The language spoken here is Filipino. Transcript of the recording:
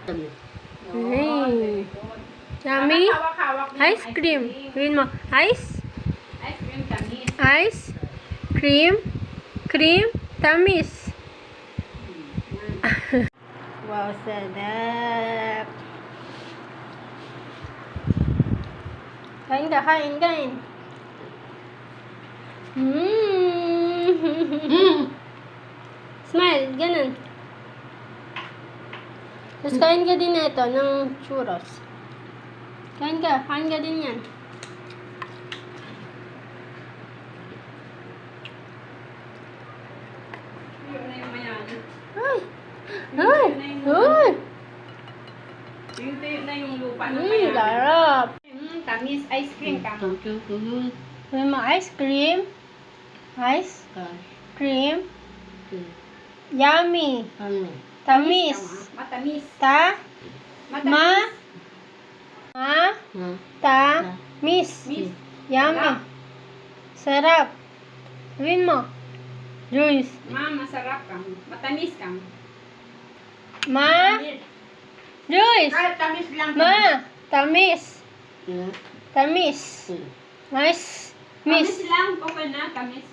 Hey. Yummy. Hawak-hawak mo yung Ice cream. Gawin mo. Ice. Ice cream tamis. Ice. Cream. Cream. Tamis. Wow, sarap. Kain ka, kain, kain. Smile, ganun. Tapos kain ka din ito ng churros. Kain ka din yan. Yun na yung mayan. Ay! Ay! Ay! Yung tuyo na yung lupa ng mayan. Larap. Tamis. Ice cream ka. May mga ice cream. Ice cream. Yummy. Tamis. Matamis. Ma. Tamis. Miss. Yummy. Sarap. Gawin mo. Juice. Masarap ka. Matamis ka. Juice. Kahit tamis lang. Tamis. Tamis. Nice. Tamis lang. Okay na. Tamis.